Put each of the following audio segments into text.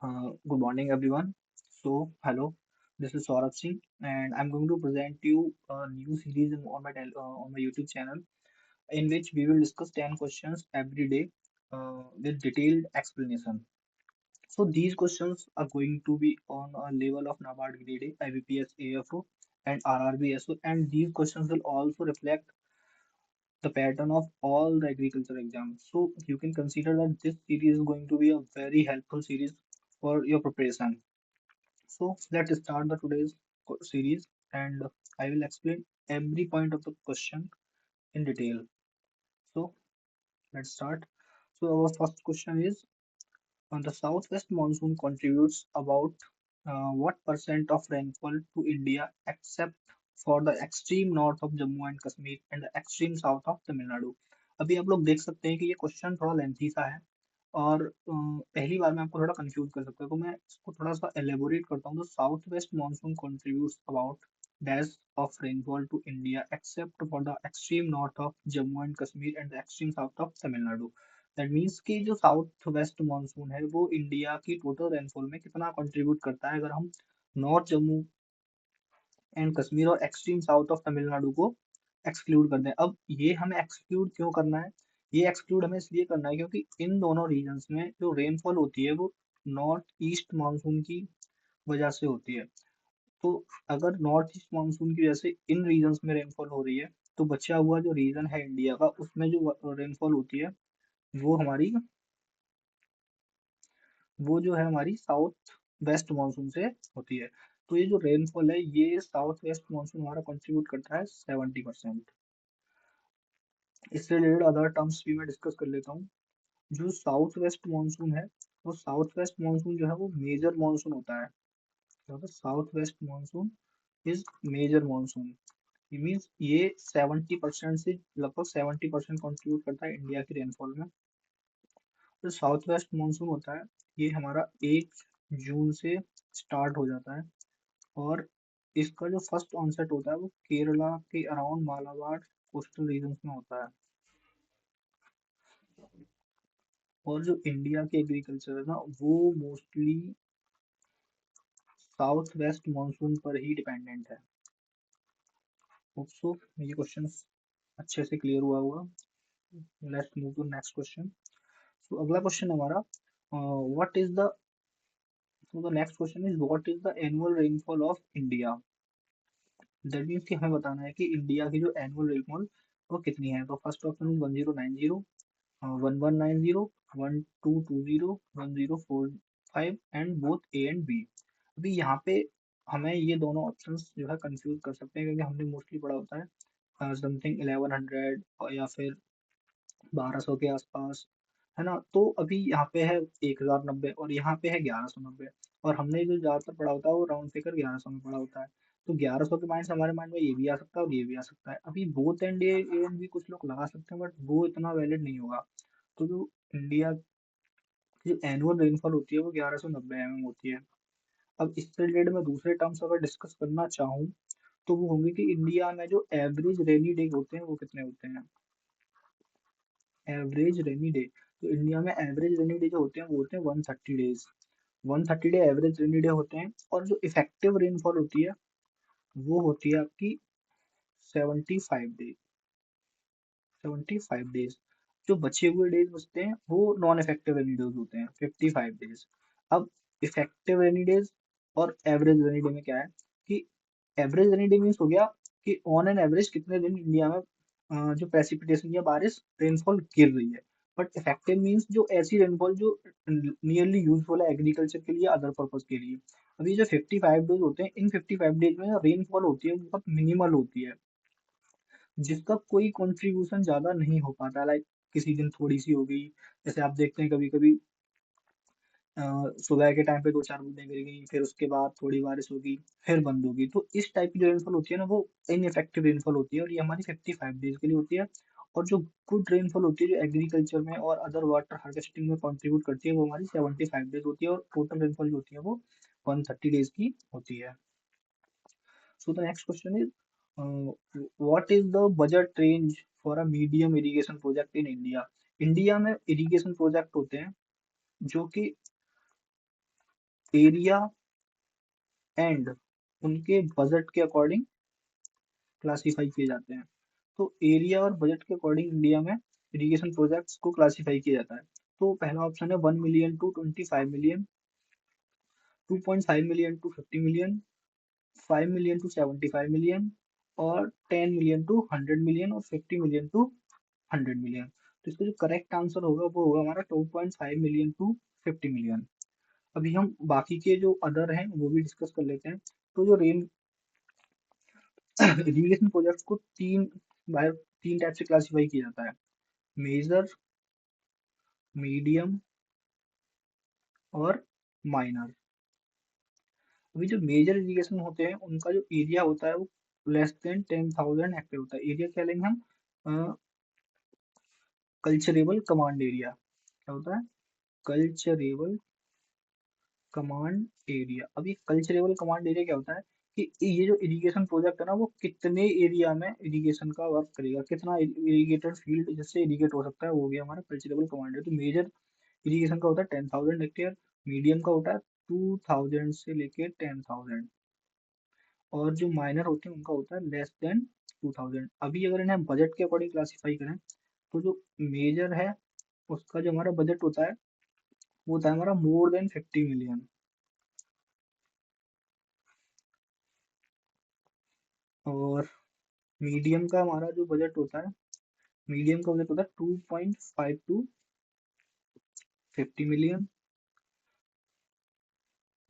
Good morning, everyone. Hello, this is Saurabh Singh, and I'm going to present you a new series on my YouTube channel, in which we will discuss 10 questions every day with detailed explanation. So these questions are going to be on a level of NABARD Grade A, IBPS AFO, and RRB SO, and these questions will also reflect the pattern of all the agriculture exams. So you can consider that this series is going to be a very helpful series for your preparation. So let's start the today's series, and I will explain every point of the question in detail. So let's start. So our first question is on the southwest monsoon contributes about what percent of rainfall to India except for the extreme north of Jammu and Kashmir and the extreme south of Tamil Nadu. अभी आप लोग देख सकते हैं कि ये question थोड़ा lengthy सा है और पहली बार में आपको थोड़ा कंफ्यूज कर सकता है, तो मैं इसको थोड़ा सा एलेबोरेट करता हूँ। तो south west monsoon contributes about dash of rainfall to India except for the extreme north of Jammu and Kashmir and the extreme south of Tamil Nadu. That means कि जो साउथ वेस्ट मानसून है वो इंडिया की टोटल रेनफॉल में कितना कंट्रीब्यूट करता है, अगर हम नॉर्थ जम्मू एंड कश्मीर और एक्सट्रीम साउथ ऑफ तमिलनाडु को एक्सक्लूड कर दें। अब ये हमें एक्सक्लूड क्यों करना है? ये एक्सक्लूड हमें इसलिए करना है क्योंकि इन दोनों रीजन्स में जो रेनफॉल होती है वो नॉर्थ ईस्ट मानसून की वजह से होती है। तो अगर नॉर्थ ईस्ट मानसून की वजह से इन रीजन्स में रेनफॉल हो रही है, तो बचा हुआ जो रीजन है इंडिया का उसमें जो रेनफॉल होती है वो हमारी वो जो है हमारी साउथ वेस्ट मानसून से होती है। तो ये जो रेनफॉल है ये साउथ वेस्ट मानसून हमारा कंट्रीब्यूट करता है 70%। इससे रिलेटेड अदर टर्म्स भी मैं डिस्कस कर लेता हूँ। जो साउथ वेस्ट मानसून है वो साउथ वेस्ट मानसून जो है वो मेजर मानसून होता है। South west monsoon is major monsoon. ये मीन्स ये 70% से लगभग 70% कंट्रीब्यूट करता है इंडिया की रेनफॉल में। जो साउथ वेस्ट मानसून होता है ये हमारा 1 जून से स्टार्ट हो जाता है और इसका जो फर्स्ट ऑनसेट होता है वो केरला के अराउंड मालाबार कोस्टल रीजन में होता है। और जो इंडिया की एग्रीकल्चर है ना वो मोस्टली साउथ वेस्ट मानसून पर ही डिपेंडेंट है। होप सो ये क्वेश्चन अच्छे से क्लियर हुआ होगा। Let's move to next question. So अगला क्वेश्चन हमारा what is the so the next question is what is the annual rainfall of India. That means कि हमें बताना है कि इंडिया की जो एनुअल रेनफॉल वो कितनी है। तो first option is 1090, 1190, 1220, 1045 and both A and B. अभी यहाँ पे हमें ये दोनों ऑप्शंस जो है कंफ्यूज कर सकते हैं क्योंकि हमने मोस्टली पढ़ा होता है समथिंग 1100 या फिर 1200 के आसपास, है ना। तो अभी यहाँ पे है 1090 और यहाँ पे है 1190, और हमने जो ज्यादातर पढ़ा होता है वो राउंड फिगर 1100 में पढ़ा होता है। तो 1100 के माइंड से हमारे माइंड में ये भी आ सकता है और ये भी आ सकता है। अभी बोथ एंड ए एंड भी कुछ लोग लगा सकते हैं बट वो इतना वैलिड नहीं होगा। तो जो इंडिया की जो एनुअल रेनफॉल होती है वो 1190 होती है। अब इससे रिलेटेड मैं दूसरे टर्म्स अगर डिस्कस करना चाहूँ तो वो होंगे कि इंडिया में जो एवरेज रेनी डे होते हैं वो कितने होते हैं। एवरेज रेनी डे, तो इंडिया में एवरेज रेनी डे जो होते हैं वो होते हैं 130 days. 130 day average rainy day होते हैं और जो इफेक्टिव रेनफॉल होती है वो होती है आपकी 75 डेज। 75 डेज। जो बचे हुए डेज बचते हैं वो नॉन इफेक्टिव रेनी डेज होते हैं 55 डेज। अब इफेक्टिव रेनी डेज और एवरेज रेनी डे में क्या है कि एवरेज रेनी डे मीन्स हो गया कि ऑन एन एवरेज कितने दिन इंडिया में जो प्रेसिपिटेशन या बारिश रेनफॉल गिर रही है। बट इफेक्टिव मीन्स जो ऐसी रेनफॉल जो नियरली यूजफुल है एग्रीकल्चर के लिए अदर पर्पज के लिए। अभी जो 55 डेज होते हैं इन 55 डेज में रेनफॉल होती है बहुत मिनिमल होती है, जिसका कोई कंट्रीब्यूशन ज्यादा नहीं हो पाता। लाइक किसी दिन थोड़ी सी हो गई, जैसे आप देखते हैं कभी कभी सुबह के टाइम पे 2 4 बूंदें गिर गई, फिर उसके बाद थोड़ी बारिश होगी, फिर बंद होगी। तो इस टाइप की जो रेनफॉल होती है ना वो इनइफेक्टिव रेनफॉल होती है और ये हमारी 55 डेज के लिए होती है। और जो गुड रेनफॉल होती है जो एग्रीकल्चर में और अदर वाटर हार्वेस्टिंग में कंट्रीब्यूट करती है वो हमारी 75 डेज होती है और टोटल रेनफॉल जो होती है वो 130 डेज की होती है। So the next question is what is the budget range for a medium irrigation project in India. India में इरिगेशन प्रोजेक्ट होते हैं जो कि एरिया एंड उनके बजट के अकॉर्डिंग क्लासिफाई किए जाते हैं। तो एरिया और बजट के अकॉर्डिंग इंडिया में इरिगेशन प्रोजेक्ट्स को क्लासिफाई किया जाता है। तो पहला ऑप्शन है 1 million to 25 million, 2.5 million to 50 million, 5 million to 75 million, और 10 मिलियन टू 100 मिलियन, और 50 मिलियन टू 100 मिलियन। तो इसका जो करेक्ट आंसर होगा वो होगा हमारा 2.5 मिलियन टू 50 मिलियन। अभी हम बाकी के जो अदर हैं वो भी डिस्कस कर लेते हैं। तो जो रेन इरिगेशन प्रोजेक्ट्स को तीन टाइप से क्लासिफाई किया जाता है: मेजर, मीडियम और माइनर। अभी जो मेजर इरिगेशन होते हैं उनका जो एरिया होता है वो लेस देन 10,000 हेक्टेयर होता है। एरिया क्या लेंगे हम? Culturable command area. क्या होता है? Culturable command area. अभी कल्चरेबल कमांड एरिया क्या होता है कि ये जो इरिगेशन प्रोजेक्ट है ना वो कितने एरिया में इरिगेशन का वर्क करेगा, कितना इरिगेटेड फील्ड जिससे इरिगेट हो सकता है, वो हो गया हमारा कल्चरेबल कमांड एरिया। तो मेजर इरिगेशन का होता है 10,000 हेक्टेयर, मीडियम का होता है 2,000 से लेके 10,000, और जो माइनर होते हैं उनका होता है लेस देन 2,000। अभी अगर इन्हें बजट के अकॉर्डिंग क्लासिफाई करें तो जो मेजर है उसका जो हमारा बजट होता है वो होता है हमारा more than 50 मिलियन। और मीडियम का हमारा जो बजट होता है, मीडियम का बजट होता है 2.5 टू 50 मिलियन।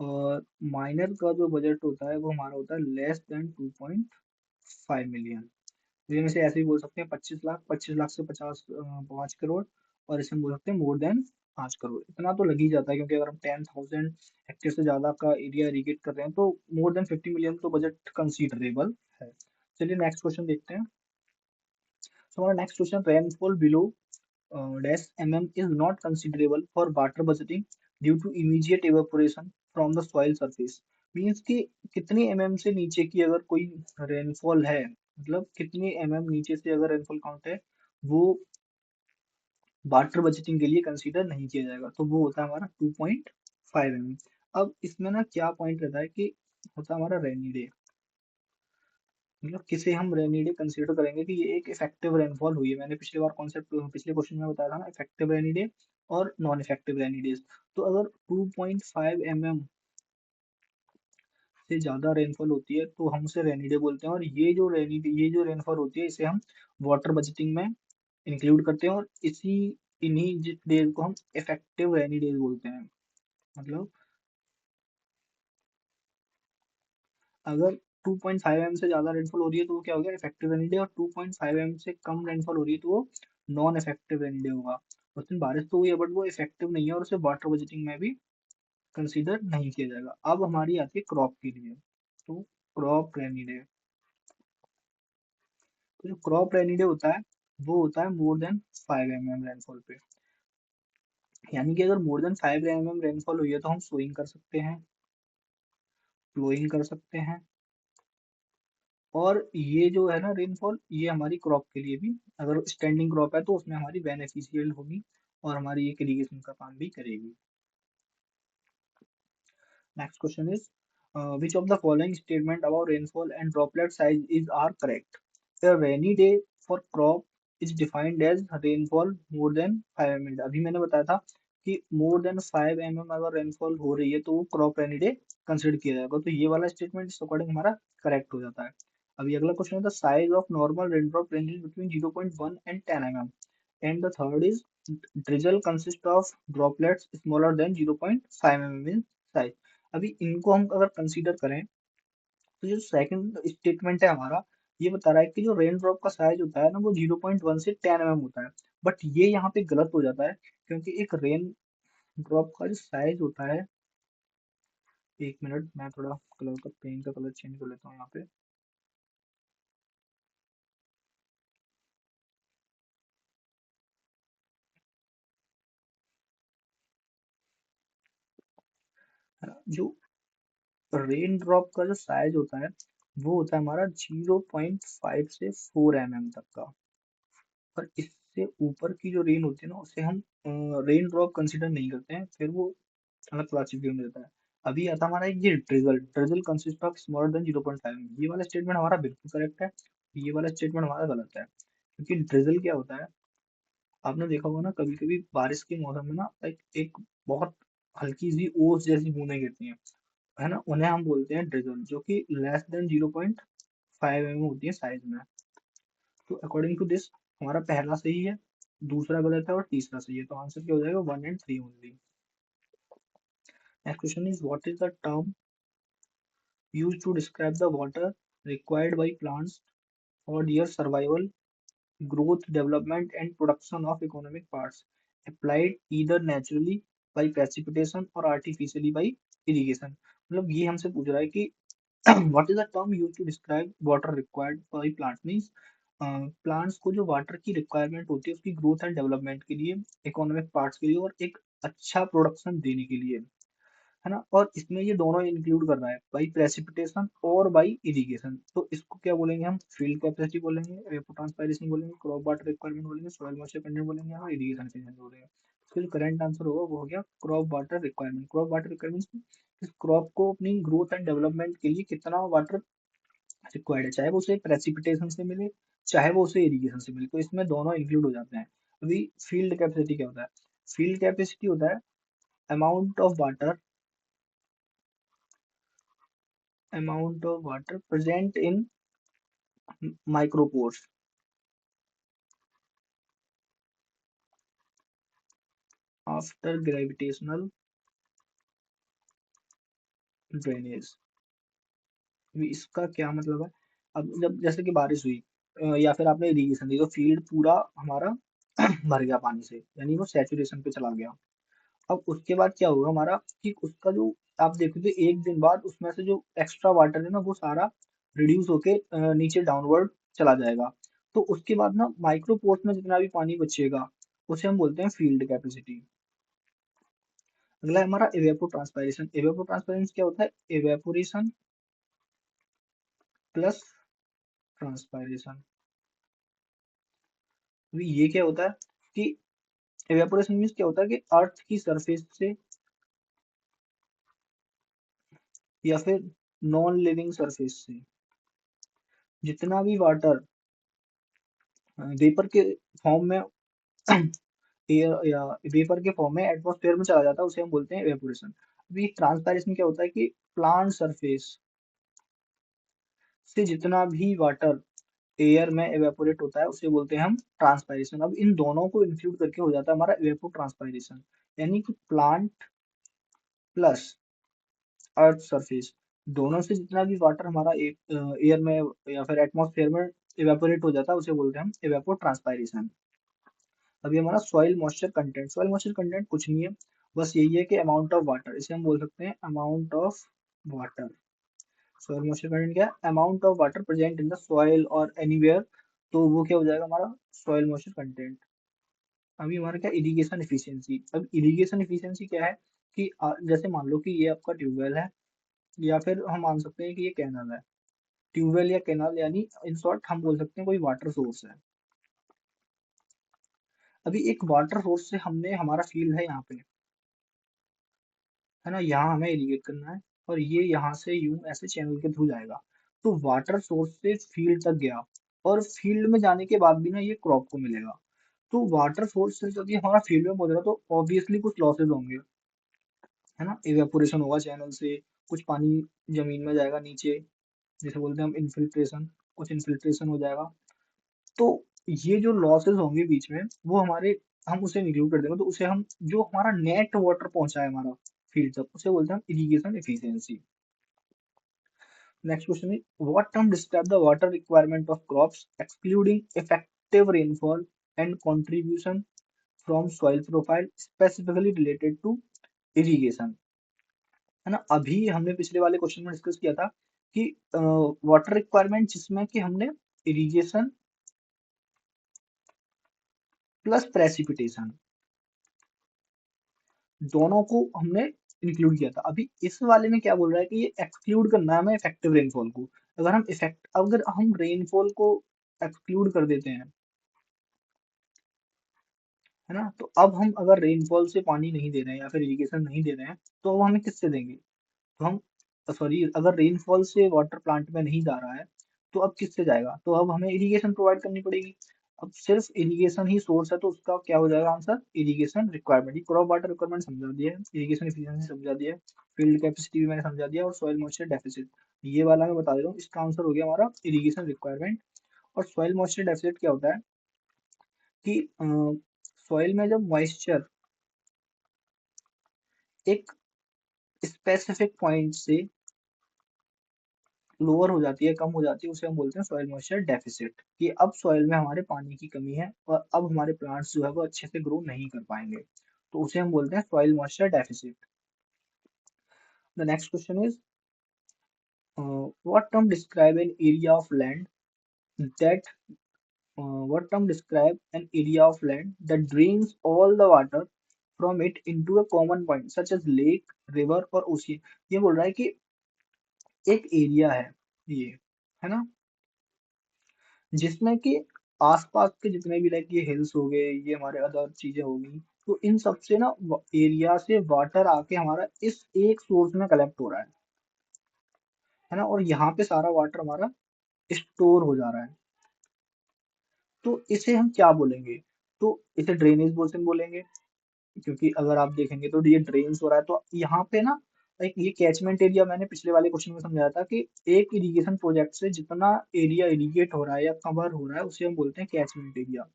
और माइनर का जो बजट होता है वो हमारा होता है लेस देन 2.5 मिलियन। तो ये में से ऐसे ही बोल सकते हैं 25 लाख, 25 लाख से 5 करोड़, और इसे हम बोल सकते हैं मोर देन 5 करोड़। इतना तो लग ही जाता है क्योंकि अगर हम 10,000 हेक्टेयर से ज्यादा का एरिया इरिगेट कर रहे हैं तो more than 50 मिलियन तो बजट कंसीडरेबल है। चलिए नेक्स्ट क्वेश्चन देखते हैं। So our next question: rainfall below dash mm is not considerable for water budgeting due to immediate evaporation from the soil surface। Means कि कितने mm से नीचे की अगर कोई रेनफॉल है, मतलब कितने mm नीचे से अगर रेनफॉल काउंट है, वो वाटर बजटिंग के लिए कंसीडर नहीं किया जाएगा। तो वो होता है हमारा 2.5 mm। अब इसमें ना क्या पॉइंट रहता है कि होता है हमारा रेनी डे, मतलब किसे हम रेनी डे कंसीडर करेंगे कि ये एक इफेक्टिव रेनफॉल हुई है। मैंने पिछली बार कॉन्सेप्ट पिछले क्वेश्चन में बताया था ना, इफेक्टिव रेनी डे और नॉन इफेक्टिव रेनी डेज। तो अगर 2.5 mm से ज्यादा रेनफॉल होती है तो हम उसे रेनी डे बोलते हैं, और ये जो रेनफॉल होती है इसे हम वाटर बजटिंग में इंक्लूड करते हैं, और इन्हीं डेज को हम इफेक्टिव रेनी डेज बोलते हैं। मतलब अगर 2.5 mm से ज्यादा रेनफॉल हो रही है तो वो क्या हो गया? Effective rainy day. और 2.5 mm से कम रेनफॉल हो रही है तो वो नॉन इफेक्टिव रेनी डे होगा। उस दिन बारिश तो हुई है बट वो इफेक्टिव नहीं है और उसे वाटर बजटिंग में भी कंसीडर नहीं किया जाएगा। अब हमारी आती है क्रॉप के लिए। तो क्रॉप रेनी डे, तो जो क्रॉप रेनी डे होता है वो होता है more than 5 mm रेनफॉल पे। यानी कि अगर more than 5 mm रेनफॉल हुई है तो हम सोइंग कर सकते हैं, प्लोइंग कर सकते हैं, और ये जो है ना रेनफॉल ये हमारी क्रॉप के लिए भी, अगर स्टैंडिंग क्रॉप है तो उसमें हमारी बेनिफिशियल होगी और हमारी एक इरिगेशन का काम भी करेगी। Next question is which of the following statement about rainfall and droplet size is are correct? A rainy day for crop is defined as rainfall more than 5 mm। अभी मैंने बताया था कि more than 5 mm अगर rainfall हो रही है तो वो क्रॉप रेनी डे कंसिडर किया जाएगा। तो ये वाला स्टेटमेंट इस अकॉर्डिंग हमारा करेक्ट हो जाता है। अभी अगला क्वेश्चन है the size of normal raindrop ranges between 0.1 and 10 mm, and the third is drizzle consists of droplets smaller than 0.5 mm in size। अभी इनको हम अगर कंसीडर करें तो जो सेकंड स्टेटमेंट है हमारा ये बता रहा है कि जो रेन ड्रॉप का साइज होता है ना वो 0.1 से 10 mm होता है। बट ये यहाँ पे गलत हो जाता है क्योंकि एक रेन ड्रॉप का जो साइज होता है, एक मिनट मैं थोड़ा कलर का पेन का कलर चेंज कर लेता हूँ यहाँ पे। है ना? जो रेन ड्रॉप का जो साइज होता है वो होता है हमारा 0.5 से 4 mm तक का। पर इससे ऊपर की जो रेन होती है ना उसे हम रेन ड्रॉप कंसिडर नहीं करते हैं, फिर वो अलग क्लासिफिकेशन में रहता है। अभी आता हमारा एक ये drizzle drizzle consist of smaller than 0.5 ये वाला स्टेटमेंट हमारा बिल्कुल करेक्ट है। ये वाला स्टेटमेंट हमारा गलत है, क्योंकि ड्रिजल क्या होता है, आपने देखा होगा ना कभी कभी बारिश के मौसम में ना एक एक बहुत हल्की सी ओस जैसी बूंदें गिरती हैं, है ना, उन्हें हम बोलते हैं ड्रिजल, जो कि लेस देन 0.5 mm होती है साइज में। तो अकॉर्डिंग टू दिस हमारा पहला सही है, दूसरा गलत है और तीसरा सही है, तो आंसर क्या हो जाएगा 1 and 3 only. Next question is what is the term used to describe the water required by plants for their survival, growth, development, and production of economic parts, applied either naturally by precipitation or artificially by irrigation। मतलब ये हमसे पूछ रहा है कि what is the term used to describe water required by plants means plants को जो water की रिक्वायरमेंट होती है उसकी ग्रोथ एंड डेवलपमेंट के लिए, इकोनॉमिक पार्ट्स के लिए और एक अच्छा प्रोडक्शन देने के लिए, है ना, और इसमें ये दोनों इंक्लूड कर रहा है, बाई प्रेसिपिटेशन और बाई इरिगेशन। तो इसको क्या बोलेंगे हम, फील्ड कैपेसिटी बोलेंगे, evapotranspiration बोलेंगे, क्रॉप वाटर रिक्वायरमेंट बोलेंगे, सॉइल मॉइस्चर कंटेंट बोलेंगे और इरिगेशन एफिशिएंसी बोलेंगे। इसका जो करेंट आंसर होगा वो हो गया crop water requirement. Crop water requirement इस क्रॉप को अपनी ग्रोथ एंड डेवलपमेंट के लिए कितना वाटर रिक्वायर्ड है, चाहे वो उसे प्रेसिपिटेशन से मिले चाहे वो उसे इरिगेशन से मिले, तो इसमें दोनों इंक्लूड हो जाते हैं। अभी फील्ड कैपेसिटी क्या होता है, फील्ड कैपेसिटी होता है amount of water, amount of water present in micropores after gravitational drainage। अभी इसका क्या मतलब है, अब जब जैसे कि बारिश हुई या फिर आपने इरिगेशन दी तो फील्ड पूरा हमारा भर गया पानी से, यानी वो सैचुरेशन पे चला गया। अब उसके बाद क्या होगा हमारा कि उसका जो, आप देखोगे एक दिन बाद उसमें से जो एक्स्ट्रा वाटर है ना वो सारा रिड्यूस होके नीचे डाउनवर्ड चला जाएगा। तो उसके बाद ना माइक्रोपोर्स में जितना भी पानी बचेगा उसे हम बोलते हैं फील्ड कैपेसिटी। अगला है हमारा इवेपोट्रांसपायरेशन। इवेपोट्रांसपायरेशन क्या होता है, इवेपोरेशन प्लस ट्रांसपायरेशन। अभी ये क्या होता है कि इवेपोरेशन मीन्स क्या होता है कि अर्थ की सरफेस से या फिर नॉन लिविंग सरफेस से जितना भी वाटर वेपर के फॉर्म में एयर या वेपर के फॉर्म में एटमॉस्फेयर में चला जाता है उसे हम बोलते हैं इवेपोरेशन। अभी ट्रांसपायरेशन क्या होता है कि प्लांट सरफेस से जितना भी वाटर एयर में इवेपोरेट होता है उसे बोलते हैं हम ट्रांसपायरेशन। अब इन दोनों को इंक्लूड करके हो जाता है हमारा इवेपो ट्रांसपायरेशन, यानी कि प्लांट प्लस अर्थ सरफेस दोनों से जितना भी वाटर हमारा एयर में या फिर एटमॉस्फेयर में इवेपोरेट हो जाता है उसे बोलते हैं हम इवेपो ट्रांसपायरेशन। अभी हमारा soil moisture content, soil moisture content कुछ नहीं है, बस यही है कि अमाउंट ऑफ वाटर, इसे हम बोल सकते हैं amount of water. Soil moisture content क्या है, amount of water present in the soil और एनीवेयर, तो वो क्या हो जाएगा हमारा सॉइल मॉइस्चर कंटेंट। अभी हमारा क्या इरिगेशन एफिशिएंसी। अब इरिगेशन एफिशिएंसी क्या है कि जैसे मान लो कि ये आपका ट्यूबवेल है या फिर हम मान सकते हैं कि ये कैनल है। ट्यूबवेल या कैनल यानी इन शॉर्ट हम बोल सकते हैं कोई वाटर सोर्स है। अभी एक वाटर सोर्स से हमने, हमारा फील्ड है यहाँ पे, है ना, यहाँ हमें इरिगेट करना है और ये यहाँ से यूं ऐसे चैनल के थ्रू जाएगा, तो वाटर सोर्स से फील्ड तक गया और फील्ड में जाने के बाद भी ना ये क्रॉप को मिलेगा। तो वाटर सोर्स से जब ये हमारा फील्ड में पहुंच रहा तो ऑब्वियसली कुछ लॉसेस होंगे, है ना, इवेपोरेशन होगा चैनल से, कुछ पानी जमीन में जाएगा नीचे, जिसे बोलते हैं हम इनफिल्ट्रेशन, कुछ इनफिल्ट्रेशन हो जाएगा। तो ये जो लॉसेस होंगे बीच में वो हमारे, हम उसे इंक्लूड कर देंगे, तो उसे हम जो हमारा नेट वाटर पहुंचा है हमारा फील्ड तक उसे बोलते हैं हम irrigation efficiency. Next question is what term describe the water requirement of crops excluding effective rainfall and contribution from soil profile specifically related to irrigation। है ना, अभी हमने पिछले वाले क्वेश्चन में डिस्कस किया था कि वाटर रिक्वायरमेंट जिसमें कि हमने इरिगेशन प्लस प्रेसिपिटेशन दोनों को हमने इंक्लूड किया था। अभी इस वाले में क्या बोल रहा है कि ये एक्सक्लूड करना है हमें इफेक्टिव रेनफॉल को। अगर हम रेनफॉल को एक्सक्लूड कर देते हैं, है ना, तो अब हम अगर रेनफॉल से पानी नहीं दे रहे हैं या फिर इरिगेशन नहीं दे रहे हैं तो अब हमें किससे देंगे, तो हम सॉरी, अगर रेनफॉल से वाटर प्लांट में नहीं जा रहा है तो अब किससे जाएगा? तो अब हमें इरिगेशन प्रोवाइड करनी पड़ेगी। अब सिर्फ इरिगेशन ही सोर्स है तो उसका क्या हो जाएगा answer? Irrigation requirement. Crop water requirement समझा दिया है, इरिगेशन एफिशिएंसी समझा दिया है, फील्ड कैपेसिटी भी मैंने समझा दिया, और सॉइल मॉइस्चर डेफिसिट ये वाला मैं बता दे रहा हूँ। इसका आंसर हो गया हमारा इरिगेशन रिक्वायरमेंट। और सॉइल मॉइस्चर डेफिसिट क्या होता है कि सॉइल में जब मॉइस्चर एक स्पेसिफिक पॉइंट से लोअर हो जाती है, कम हो जाती है, उसे हम बोलते हैं सॉइल मॉइस्चर डेफिसिट, कि अब सॉइल में हमारे पानी की कमी है और अब हमारे प्लांट्स जो है वो अच्छे से ग्रो नहीं कर पाएंगे, तो उसे हम बोलते हैं soil moisture deficit. The next question is what term describe an area of land that what term describe an area of land that drains all the water from it into a common point such as lake, river और ocean। ये बोल रहा है कि एक area है ये, है ना, जिसमें कि आसपास के जितने भी लाइक ये हिल्स हो गए, ये हमारे अदर चीजें होगी, तो इन सब से ना एरिया से वाटर आके हमारा इस एक सोर्स में कलेक्ट हो रहा है ना, और यहाँ पे सारा वाटर हमारा स्टोर हो जा रहा है। तो इसे हम क्या बोलेंगे? तो इसे ड्रेनेज बेसिन बोलेंगे, क्योंकि अगर आप देखेंगे तो ये ड्रेन्स हो रहा है, तो यहाँ पे ना एक ये कैचमेंट एरिया मैंने पिछले वाले क्वेश्चन में समझाया था कि एक इरिगेशन प्रोजेक्ट से जितना एरिया इरिगेट हो रहा है या कवर हो रहा है उसे हम बोलते हैं कैचमेंट एरिया।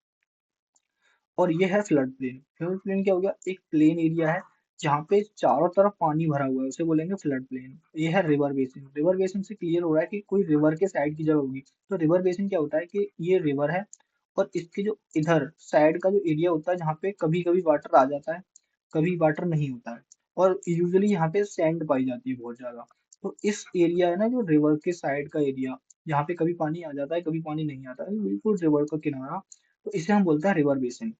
और ये है फ्लड प्लेन। फ्लड प्लेन क्या हो गया? एक प्लेन एरिया है जहाँ पे चारों तरफ पानी भरा हुआ है, उसे बोलेंगे फ्लड प्लेन। ये है रिवर बेसिन। रिवर बेसिन से क्लियर हो रहा है कि कोई रिवर के साइड की जगह होगी। तो रिवर बेसिन क्या होता है कि ये रिवर है और इसके जो इधर साइड का जो एरिया होता है जहाँ पे कभी कभी वाटर आ जाता है, कभी वाटर नहीं होता है, और यूजुअली यहाँ पे सैंड पाई जाती है बहुत ज्यादा। तो इस एरिया है ना जो रिवर के साइड का एरिया, जहाँ पे कभी पानी आ जाता है कभी पानी नहीं आता है, बिल्कुल रिवर का किनारा, तो इसे हम बोलते हैं रिवर बेसिन।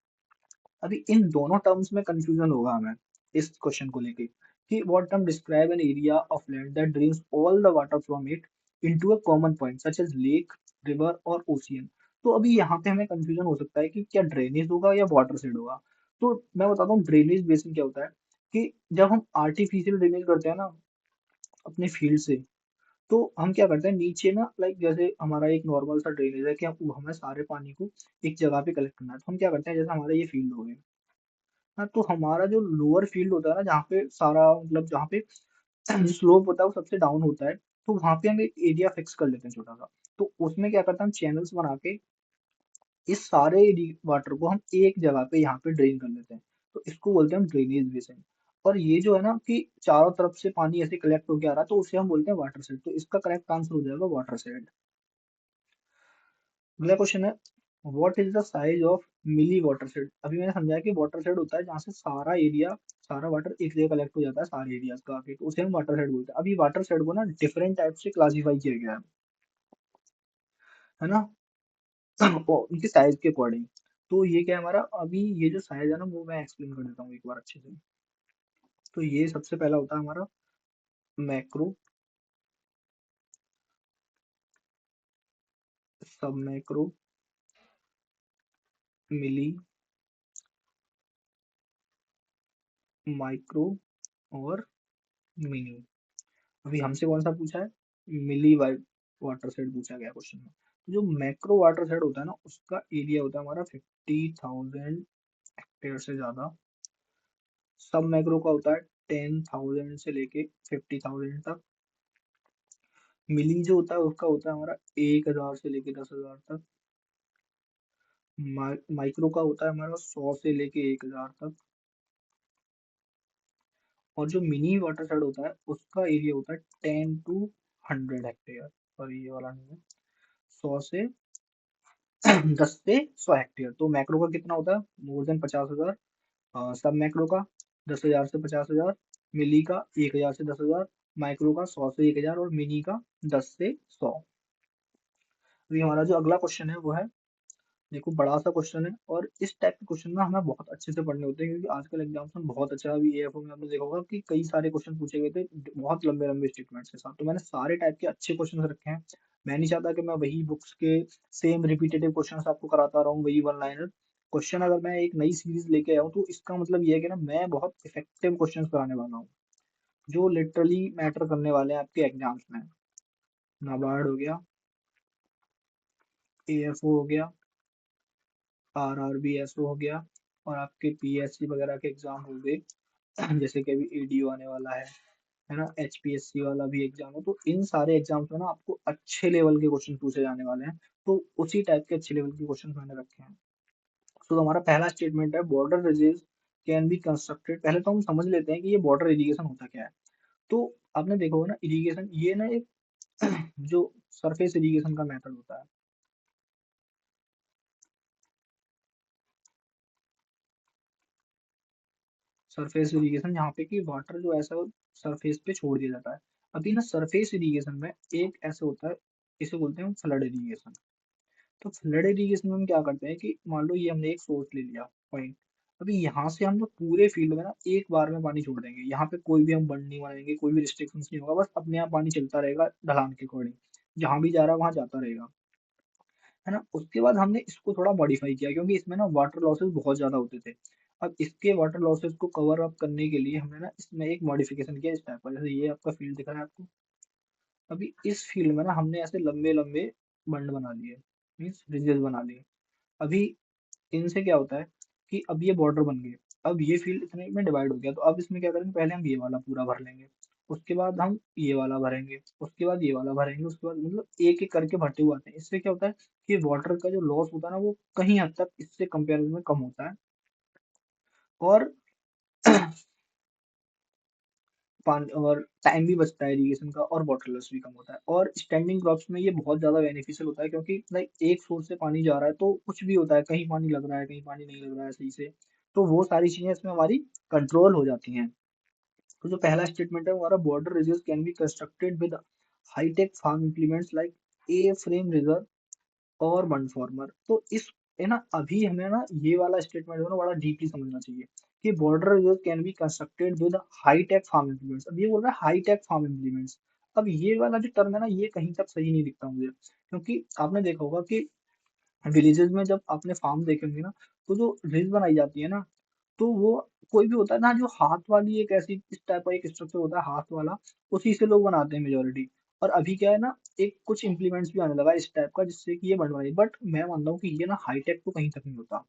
अभी इन दोनों टर्म्स में कंफ्यूजन होगा हमें इस क्वेश्चन को लेके कि what term describe an area of land that drains all the water from it into a common point such as lake, river और ओशियन। तो अभी यहाँ पे हमें कंफ्यूजन हो सकता है कि क्या ड्रेनेज होगा या वाटर शेड होगा। तो मैं बताता हूँ ड्रेनेज बेसिन क्या होता है कि जब हम आर्टिफिशियल ड्रेनेज करते हैं ना अपने फील्ड से, तो हम क्या करते हैं नीचे ना, लाइक जैसे हमारा एक नॉर्मल सा ड्रेनेज है कि हम हमें सारे पानी को एक जगह पे कलेक्ट करना है, तो हम क्या करते हैं जैसे हमारा ये फील्ड हो गया, हाँ, तो हमारा जो लोअर फील्ड होता है ना जहाँ पे सारा मतलब जहाँ पे स्लोप होता है वो सबसे डाउन होता है, तो वहां पे हम एक एरिया फिक्स कर लेते हैं छोटा सा। तो उसमें क्या करते हैं हम चैनल्स बना के इस सारे वाटर को हम एक जगह पे यहाँ पे ड्रेन कर लेते हैं, तो इसको बोलते हैं हम ड्रेनेज बेसिन। और ये जो है ना कि चारों तरफ से पानी ऐसे कलेक्ट होके आ रहा है तो उसे हम बोलते हैं वाटर शेड, तो इसका करेक्ट आंसर हो जाएगा वाटर शेड। अगला क्वेश्चन है what is the size of milli watershed. अभी मैंने समझाया कि वाटर शेड होता है जहाँ से सारा एरिया, सारा वाटर एक जगह कलेक्ट हो जाता है सारे एरियाज का आके, तो उसे हम वाटर शेड बोलते हैं। अभी वाटर शेड को ना डिफरेंट टाइप से क्लासिफाई किया गया है ना उनके साइज के अकॉर्डिंग। तो ये क्या है हमारा, अभी ये जो साइज है ना वो मैं एक्सप्लेन कर देता हूँ एक बार अच्छे से। तो ये सबसे पहला होता है हमारा मैक्रो, सब मैक्रो, मिली, माइक्रो और मिनी। अभी हमसे कौन सा पूछा है? मिली वाइट वाटर सेट पूछा गया क्वेश्चन में। तो जो मैक्रो वाटर सेट होता है ना उसका एरिया होता है हमारा 50,000 हेक्टेयर से ज्यादा। सब मैक्रो का होता है 10,000 से लेके 50,000 तक। मिली जो होता है उसका होता है हमारा 1,000 से लेके 10,000 तक। माइक्रो का होता है हमारा 100 से लेके 1,000 तक। और जो मिनी वाटर सेट होता है उसका एरिया होता है 10 to 100 हेक्टेयर। और ये वाला नहीं है, 100 से 10 से 100 हेक्टेयर। तो मैक्रो का कितना होता है? More than 50,000। सब मैक्रो का 10,000 से 50,000। मिली का 1,000 से 10,000। माइक्रो का 100 से 1,000 और मिनी का 10 से 100। अभी हमारा जो अगला क्वेश्चन है वो है, देखो बड़ा सा क्वेश्चन है और इस टाइप के क्वेश्चन ना हमें बहुत अच्छे से पढ़ने होते हैं क्योंकि आजकल एग्जाम्स में बहुत अच्छा, अभी एएफओ में आपने देखा होगा कि कई सारे क्वेश्चन पूछे गए थे बहुत लंबे लंबे स्टेटमेंट्स के साथ, तो मैंने सारे टाइप के अच्छे क्वेश्चन रखे हैं। मैं नहीं चाहता कि मैं वही बुक्स के सेम रिपीटेटिव क्वेश्चन आपको कराता रहूँ, वही वन लाइनर क्वेश्चन। अगर मैं एक नई सीरीज लेके आया हूँ तो इसका मतलब ये है कि ना मैं बहुत इफेक्टिव क्वेश्चन कराने वाला हूँ। जो लिटरली मैटर करने वाले हैं आपके एग्जाम्स में। नाबार्ड हो गया, एएफओ हो गया, आरआरबीएसओ हो गया, और आपके पीएससी वगैरह के एग्जाम हो गए, जैसे कि अभी एडीओ आने वाला है ना, एचपीएससी वाला भी एग्जाम है। तो इन सारे एग्जाम्स में ना आपको अच्छे लेवल के क्वेश्चन पूछे जाने वाले हैं। तो उसी टाइप के अच्छे लेवल के क्वेश्चन मैंने रखे हैं। तो हमारा पहला स्टेटमेंट है, border ridges can be constructed. पहले तो हम समझ लेते हैं कि ये बॉर्डर इरिगेशन होता क्या है। तो आपने देखा होगा ना, इरिगेशन ये ना एक जो सरफेस इरिगेशन का मेथड होता है। सरफेस इरिगेशन यहाँ पे कि वाटर जो ऐसा सरफेस पे छोड़ दिया जाता है। अभी ना सरफेस इरिगेशन में एक ऐसे होता है, इसे बोलते हैं फ्लड इरिगेशन। तो फ्लड इरिगेशन में हम क्या करते हैं कि मान लो ये हमने एक सोर्स ले लिया पॉइंट, अभी यहाँ से हम लोग पूरे फील्ड में ना एक बार में पानी छोड़ देंगे। यहाँ पे कोई भी हम बंद नहीं बनाएंगे, कोई भी रिस्ट्रिक्शंस नहीं होगा, बस अपने आप पानी चलता रहेगा ढलान के अकॉर्डिंग, जहाँ भी जा रहा है वहां जाता रहेगा, है ना। उसके बाद हमने इसको थोड़ा मॉडिफाई किया, क्योंकि इसमें ना वाटर लॉसेस बहुत ज्यादा होते थे। अब इसके वाटर लॉसेस को कवर अप करने के लिए हमने ना इसमें एक मॉडिफिकेशन किया इस टाइप का। जैसे ये आपका फील्ड दिख रहा है आपको, अभी इस फील्ड में ना हमने ऐसे लंबे लंबे बंड बना लिए, मीन्स रिजेस बना लिए। अभी इनसे क्या होता है कि अब ये बॉर्डर बन गए। अब ये फील्ड इतने में डिवाइड हो गया, तो अब इसमें क्या करेंगे, पहले हम ये वाला पूरा भर लेंगे, उसके बाद हम ये वाला भरेंगे, उसके बाद ये वाला भरेंगे, उसके बाद मतलब एक एक करके भरते हुए आते हैं। इससे क्या होता है कि वाटर का जो लॉस होता है ना, वो कहीं हद तक इससे कंपेरिजन में कम होता है। और पानी और टाइम भी बचता है इरिगेशन का, और वाटर लॉस भी कम होता है। और स्टैंडिंग क्रॉप्स में ये बहुत ज्यादा बेनिफिशियल होता है, क्योंकि लाइक एक सोर्स से पानी जा रहा है तो कुछ भी होता है, कहीं पानी लग रहा है, कहीं पानी नहीं लग रहा है सही से, तो वो सारी चीजें इसमें हमारी कंट्रोल हो जाती हैं। तो जो पहला स्टेटमेंट है हमारा, border reserve can be constructed with high tech farm implements like a frame reserve और बंड फॉर्मर। तो इस है ना, अभी हमें ना ये वाला स्टेटमेंट जो है ना बड़ा डीपली समझना चाहिए कि border reserve can be constructed with high tech farm implements. अब ये बोल रहा है हाईटेक फार्म इम्प्लीमेंट्स। अब ये वाला जो टर्म है ना, ये कहीं तक सही नहीं दिखता मुझे, क्योंकि आपने देखा होगा कि विलेजेस में जब आपने फार्म देखे होंगे ना, तो जो रील बनाई जाती है ना, तो वो कोई भी होता है ना, जो हाथ वाली एक ऐसी इस टाइप का एक स्ट्रक्चर होता है हाथ वाला, उसी से लोग बनाते हैं मेजोरिटी। और अभी क्या है ना, एक कुछ इम्प्लीमेंट्स भी आने लगा है इस टाइप का, जिससे कि ये बन बनाई, बट मैं मानता हूँ कि ये ना हाईटेक तो कहीं तक नहीं होता,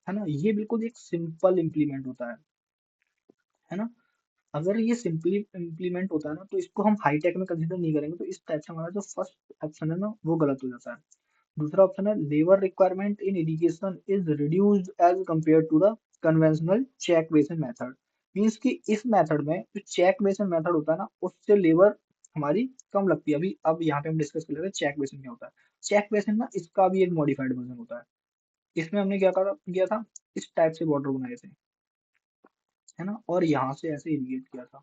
है ना। ये बिल्कुल एक सिंपल इम्प्लीमेंट होता है ना। अगर ये सिंपली इम्प्लीमेंट होता है ना, तो इसको हम हाईटेक में कंसिडर नहीं करेंगे। तो इस टाइप से हमारा जो फर्स्ट ऑप्शन है ना, वो गलत हो जाता है। दूसरा ऑप्शन है, labour requirement in irrigation is reduced as compare to the conventional check basin method. Means कि इस मेथड में जो चेक बेसिन मेथड होता है ना, उससे लेबर हमारी कम लगती है। अभी अब यहाँ पे हम डिस्कस कर लेते हैं चेक बेसिन क्या होता है। चेक बेसिन ना, इसका भी एक मॉडिफाइड वर्जन होता है। इसमें हमने क्या करा किया था, इस टाइप से बॉर्डर बनाए थे, है ना, और यहाँ से ऐसे इरिगेट किया था।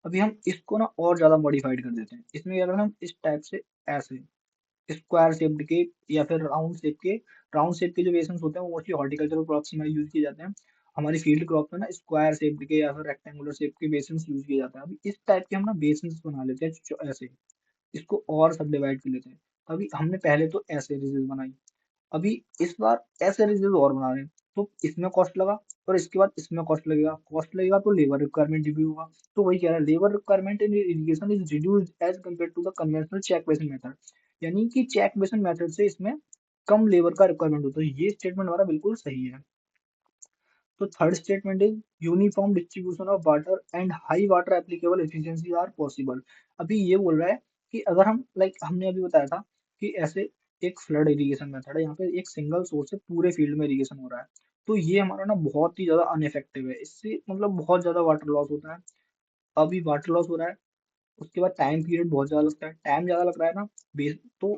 अभी हम इसको ना और ज्यादा मॉडिफाइड कर देते हैं। इसमें क्या करते हैं, हम इस टाइप से ऐसे स्क्वायर शेप्ड के या फिर राउंड शेप के जो बेसन्स होते हैं वो मोस्टली हॉर्टिकल्चरल क्रॉप्स में यूज किए जाते हैं। हमारी फील्ड क्रॉप में ना स्क्वायर शेप्ड के या फिर रेक्टेंगुलर शेप के बेसन्स यूज किए जाते हैं। अभी इस टाइप के हम ना बेसन्स बना लेते हैं ऐसे, इसको और सब डिवाइड कर लेते हैं। अभी हमने पहले तो ऐसे रीजेस बनाई, अभी इस बार ऐसे रीजेस और बना रहे हैं। तो इसमें कॉस्ट लगा, और इसके बाद इसमें कॉस्ट लगेगा तो लेबर रिक्वायरमेंट भी होगा। तो वही कह रहा है, labour requirement in irrigation is reduced as compare to the conventional check basin method. यानी कि चेक बेसिन मेथड से इसमें कम लेबर का रिक्वायरमेंट होता है। ये स्टेटमेंट हमारा बिल्कुल सही है। तो third statement is uniform distribution of water and high water applicable efficiency are possible. अभी ये बोल रहा है कि अगर हम लाइक हमने अभी बताया था कि ऐसे एक फ्लड इरिगेशन मेथड है, यहाँ पे एक सिंगल सोर्स से पूरे फील्ड में इरिगेशन हो रहा है। तो ये हमारा ना बहुत ही ज्यादा अनइफेक्टिव है, इससे मतलब बहुत ज्यादा वाटर लॉस होता है। अभी वाटर लॉस हो रहा है, उसके बाद टाइम पीरियड बहुत ज्यादा लगता है, टाइम ज्यादा लग रहा है ना बेस। तो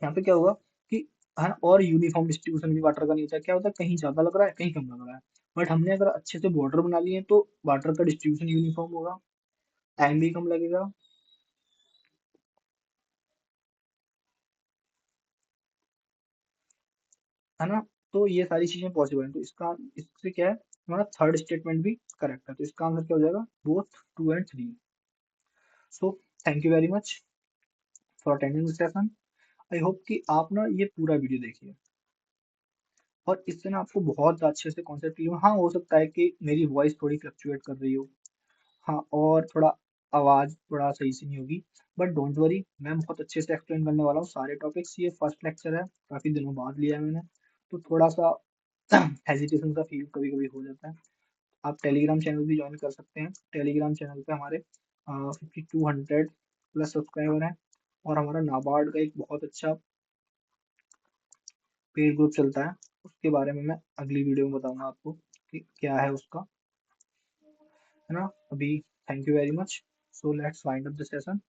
यहाँ पे क्या होगा कि है ना, और यूनिफॉर्म डिस्ट्रीब्यूशन भी वाटर का नहीं होता है। क्या होता है, कहीं ज्यादा लग रहा है, कहीं कम लग रहा है। बट हमने अगर अच्छे से बॉर्डर बना लिए तो वाटर का डिस्ट्रीब्यूशन यूनिफॉर्म होगा, टाइम भी कम लगेगा, है ना। तो ये सारी चीजें पॉसिबल है। तो इसका इससे क्या है, हमारा थर्ड स्टेटमेंट भी करेक्ट है। तो इसका आंसर क्या हो जाएगा, both 2 and 3। So thank you very much for attending this session. I hope कि आप ना ये पूरा वीडियो देखिए, और इससे ना आपको बहुत अच्छे से कॉन्सेप्ट क्लियर हो। हाँ, हो सकता है कि मेरी वॉइस थोड़ी फ्लक्चुएट कर रही हो, हाँ, और थोड़ा आवाज थोड़ा सही से नहीं होगी, बट डोंट वरी, मैं बहुत अच्छे से एक्सप्लेन करने वाला हूँ सारे टॉपिक्स। ये फर्स्ट लेक्चर है, काफी दिनों बाद लिया है मैंने, तो थोड़ा सा हेजिटेशन का फील कभी कभी हो जाता है। आप टेलीग्राम चैनल भी ज्वाइन कर सकते हैं। टेलीग्राम चैनल पे हमारे 5200 प्लस सब्सक्राइबर हैं, और हमारा नाबार्ड का एक बहुत अच्छा पेड ग्रुप चलता है। उसके बारे में मैं अगली वीडियो में बताऊंगा आपको कि क्या है उसका, है ना। अभी thank you very much, so let's wind up the session.